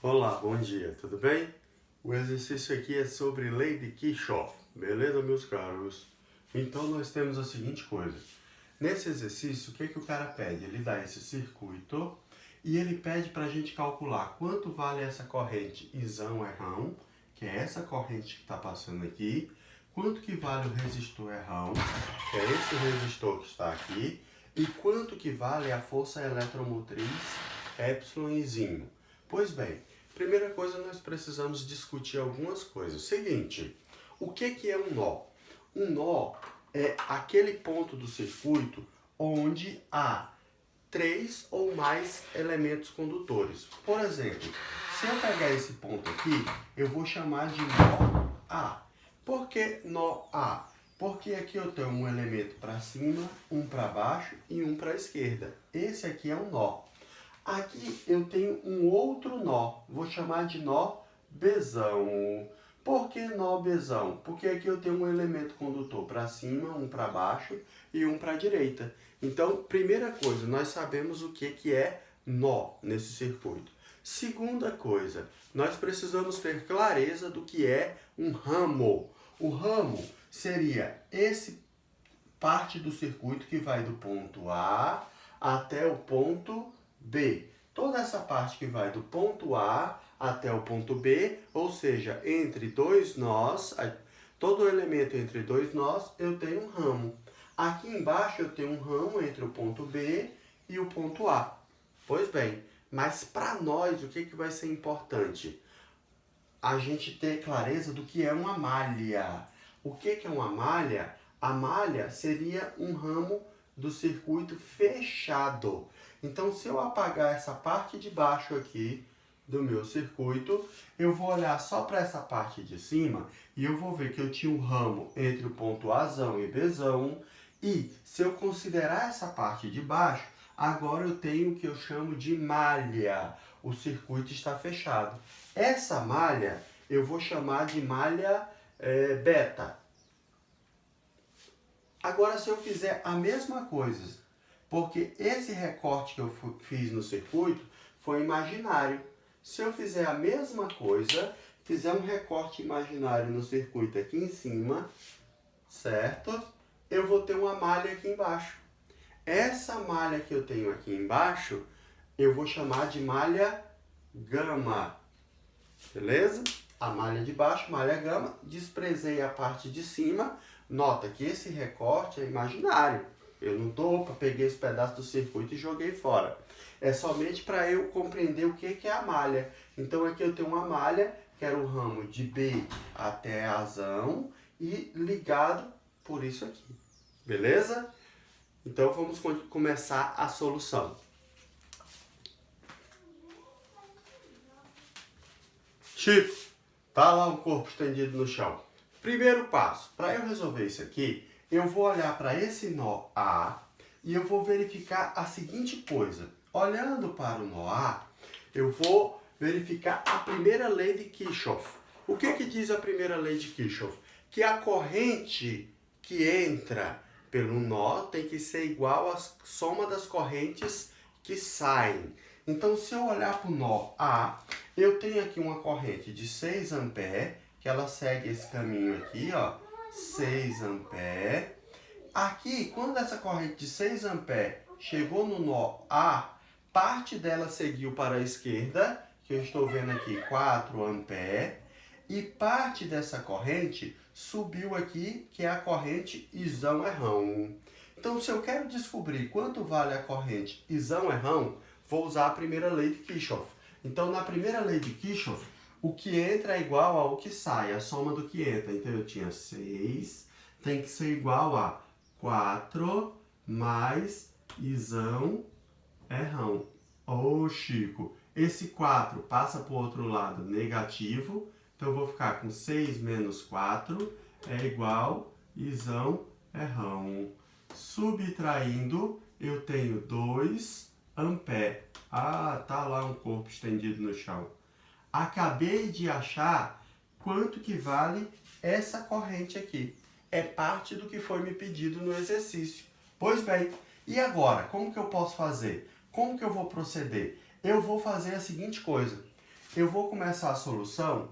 Olá, bom dia, tudo bem? O exercício aqui é sobre lei de Kirchhoff, beleza, meus caros? Então nós temos a seguinte coisa. Nesse exercício, o que o cara pede? Ele dá esse circuito e ele pede para a gente calcular quanto vale essa corrente isão errão, que é essa corrente que está passando aqui, quanto que vale o resistor errão, que é esse resistor que está aqui, e quanto que vale a força eletromotriz Epsilonzinho. Pois bem, primeira coisa nós precisamos discutir algumas coisas. Seguinte, o que é um nó? Um nó é aquele ponto do circuito onde há 3 ou mais elementos condutores. Por exemplo, se eu pegar esse ponto aqui, eu vou chamar de nó A. Por que nó A? Porque aqui eu tenho um elemento para cima, um para baixo e um para a esquerda. Esse aqui é um nó. Aqui eu tenho um outro nó, vou chamar de nó Bzão. Por que nó Bzão? Porque aqui eu tenho um elemento condutor para cima, um para baixo e um para a direita. Então, primeira coisa, nós sabemos o que é nó nesse circuito. Segunda coisa, nós precisamos ter clareza do que é um ramo. O ramo seria esse parte do circuito que vai do ponto A até o ponto B. Toda essa parte que vai do ponto A até o ponto B, ou seja, entre dois nós, todo elemento entre dois nós, eu tenho um ramo. Aqui embaixo eu tenho um ramo entre o ponto B e o ponto A. Pois bem, mas para nós o que vai ser importante? A gente ter clareza do que é uma malha. O que é uma malha? A malha seria um ramo do circuito fechado. Então, se eu apagar essa parte de baixo aqui do meu circuito, eu vou olhar só para essa parte de cima e eu vou ver que eu tinha um ramo entre o ponto Azão e Bzão. E se eu considerar essa parte de baixo, agora eu tenho o que eu chamo de malha. O circuito está fechado. Essa malha eu vou chamar de malha beta. Agora, se eu fizer a mesma coisa, porque esse recorte que eu fiz no circuito foi imaginário. Se eu fizer a mesma coisa, fizer um recorte imaginário no circuito aqui em cima, certo? Eu vou ter uma malha aqui embaixo. Essa malha que eu tenho aqui embaixo, eu vou chamar de malha gama. Beleza? A malha de baixo, malha gama, desprezei a parte de cima. Nota que esse recorte é imaginário. Eu não peguei esse pedaço do circuito e joguei fora. É somente para eu compreender o que é a malha. Então aqui eu tenho uma malha, que era o ramo de B até Azão e ligado por isso aqui. Beleza? Então vamos começar a solução. Chico, tá lá um corpo estendido no chão. Primeiro passo, para eu resolver isso aqui, eu vou olhar para esse nó A e eu vou verificar a seguinte coisa. Olhando para o nó A, eu vou verificar a primeira lei de Kirchhoff. O que diz a primeira lei de Kirchhoff? Que a corrente que entra pelo nó tem que ser igual à soma das correntes que saem. Então, se eu olhar para o nó A, eu tenho aqui uma corrente de 6 amperes, que ela segue esse caminho aqui, ó, 6 amperes. Aqui, quando essa corrente de 6 amperes chegou no nó A, parte dela seguiu para a esquerda, que eu estou vendo aqui 4 amperes, e parte dessa corrente subiu aqui, que é a corrente isão errão. Então, se eu quero descobrir quanto vale a corrente isão errão, vou usar a primeira lei de Kirchhoff. Então, na primeira lei de Kirchhoff, o que entra é igual ao que sai, a soma do que entra. Então, eu tinha 6, tem que ser igual a 4 mais isão errão. Ô, Chico, esse 4 passa para o outro lado negativo, então eu vou ficar com 6 menos 4 é igual isão errão. Subtraindo, eu tenho 2 amperes. Ah, tá lá um corpo estendido no chão. Acabei de achar quanto que vale essa corrente aqui. É parte do que foi me pedido no exercício. Pois bem, e agora? Como que eu posso fazer? Como que eu vou proceder? Eu vou fazer a seguinte coisa. eu vou começar a solução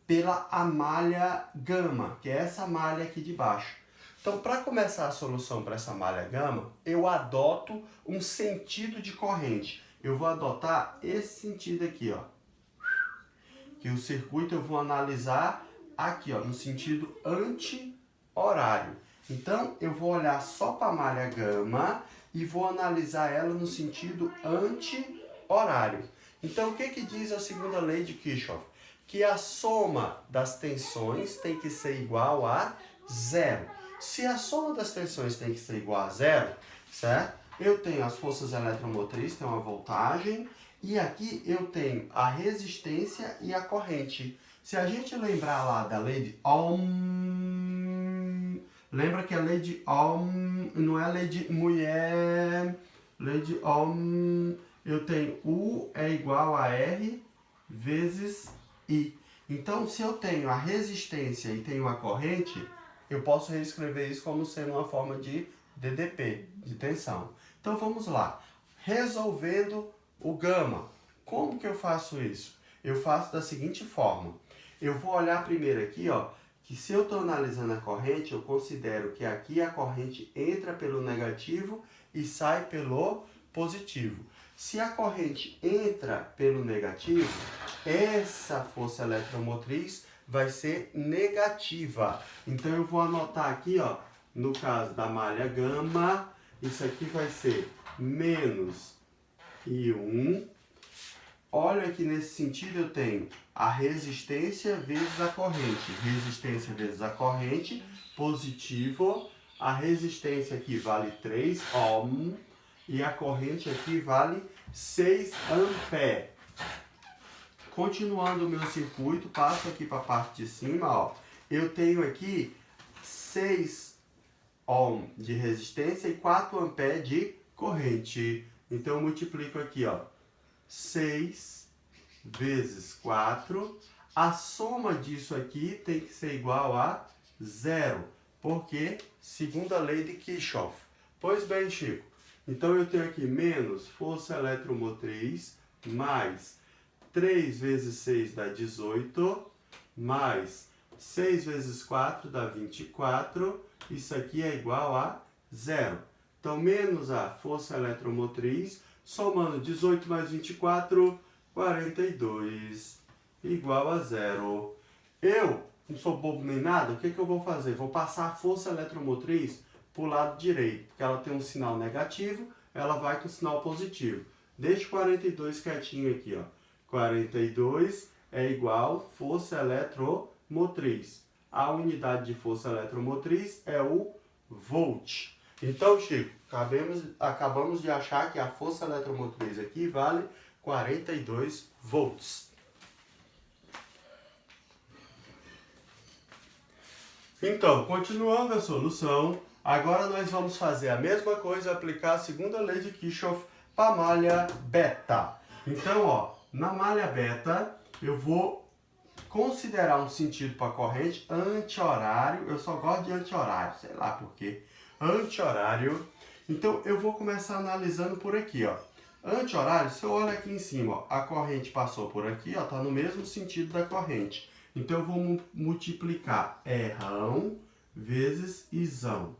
pela a malha gama, que é essa malha aqui de baixo. Então, para começar a solução para essa malha gama, eu adoto um sentido de corrente. Eu vou adotar esse sentido aqui, ó. Que o circuito eu vou analisar aqui, ó, no sentido anti-horário. Então, eu vou olhar só para a malha gama e vou analisar ela no sentido anti-horário. Então, o que diz a segunda lei de Kirchhoff? Que a soma das tensões tem que ser igual a zero. Se a soma das tensões tem que ser igual a zero, certo? Eu tenho as forças eletromotrizes, tem uma voltagem, e aqui eu tenho a resistência e a corrente. Se a gente lembrar lá da lei de Ohm, lembra que a lei de Ohm não é a lei de mulher, lei de Ohm, eu tenho U é igual a R vezes I. Então, se eu tenho a resistência e tenho a corrente, eu posso reescrever isso como sendo uma forma de DDP, de tensão. Então, vamos lá. Resolvendo o gama. Como que eu faço isso? Eu faço da seguinte forma. Eu vou olhar primeiro aqui, ó, que se eu estou analisando a corrente, eu considero que aqui a corrente entra pelo negativo e sai pelo positivo. Se a corrente entra pelo negativo, essa força eletromotriz vai ser negativa. Então, eu vou anotar aqui, ó, no caso da malha gama, isso aqui vai ser menos I1. Olha que nesse sentido eu tenho a resistência vezes a corrente. Resistência vezes a corrente, positivo. A resistência aqui vale 3 ohm e a corrente aqui vale 6 ampere. Continuando o meu circuito, passo aqui para a parte de cima, ó. Eu tenho aqui 6 ohm de resistência e 4 ampere de corrente. Então, eu multiplico aqui, ó, 6 vezes 4. A soma disso aqui tem que ser igual a 0, porque segundo a lei de Kirchhoff. Pois bem, Chico, então eu tenho aqui menos força eletromotriz mais 3 vezes 6 dá 18, mais 6 vezes 4 dá 24. Isso aqui é igual a 0. Então, menos a força eletromotriz, somando 18 mais 24, 42, igual a 0. Eu não sou bobo nem nada, o que eu vou fazer? Vou passar a força eletromotriz para o lado direito, porque ela tem um sinal negativo, ela vai com o sinal positivo. Deixa 42 quietinho aqui, ó. 42 é igual força eletromotriz. A unidade de força eletromotriz é o volt. Então, Chico, acabamos de achar que a força eletromotriz aqui vale 42 volts. Então, continuando a solução, agora nós vamos fazer a mesma coisa, aplicar a segunda lei de Kirchhoff para a malha beta. Então, ó, na malha beta, eu vou considerar um sentido para a corrente anti-horário. Eu só gosto de anti-horário, sei lá por quê. Anti-horário. Então, eu vou começar analisando por aqui, ó. Anti-horário, se eu olho aqui em cima, ó, a corrente passou por aqui, ó, tá no mesmo sentido da corrente. Então, eu vou multiplicar Rão vezes Izão.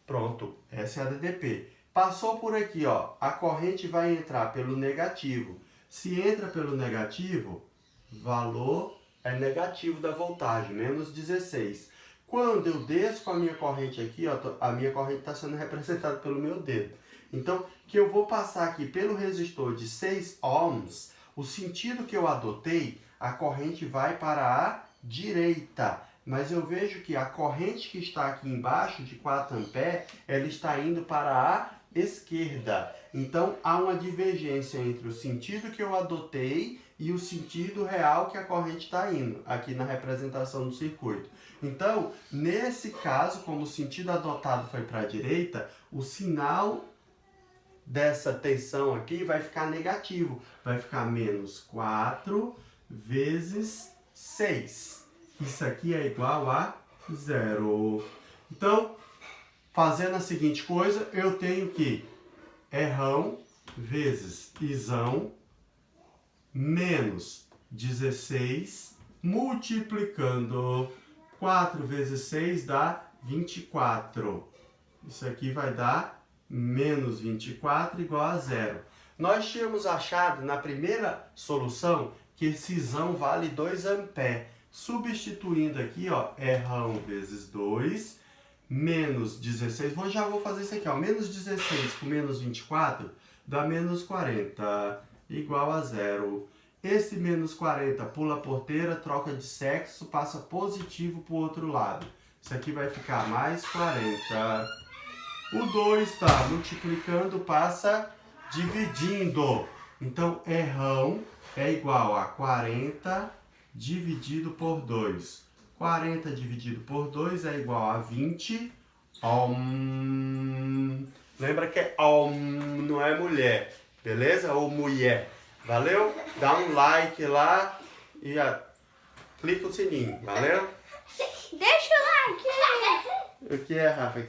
Pronto, essa é a DDP. Passou por aqui, ó, a corrente vai entrar pelo negativo. Se entra pelo negativo, valor é negativo da voltagem, menos 16. Quando eu desço com a minha corrente aqui, ó, a minha corrente está sendo representada pelo meu dedo. Então, que eu vou passar aqui pelo resistor de 6 ohms, o sentido que eu adotei, a corrente vai para a direita. Mas eu vejo que a corrente que está aqui embaixo, de 4 ampere, ela está indo para a esquerda. Então, há uma divergência entre o sentido que eu adotei e o sentido real que a corrente está indo, aqui na representação do circuito. Então, nesse caso, como o sentido adotado foi para a direita, o sinal dessa tensão aqui vai ficar negativo. Vai ficar menos 4 vezes 6. Isso aqui é igual a 0. Então, fazendo a seguinte coisa, eu tenho que Rão vezes Izão menos 16 multiplicando 4 vezes 6 dá 24. Isso aqui vai dar menos 24 igual a zero. Nós tínhamos achado na primeira solução que esse zão vale 2 amperes. Substituindo aqui, ó, R1 vezes 2, menos 16. Já vou fazer isso aqui, ó. Menos 16 com menos 24 dá menos 40, igual a zero. Esse menos 40 pula a porteira, troca de sexo, passa positivo para o outro lado. Isso aqui vai ficar mais 40. O 2 está multiplicando, passa dividindo. Então, R1 é igual a 40 dividido por 2. 40 dividido por 2 é igual a 20. Lembra que é não é mulher, beleza? Ou mulher. Valeu? Dá um like lá e clica o sininho. Valeu? Deixa o like. O que é, Rafa?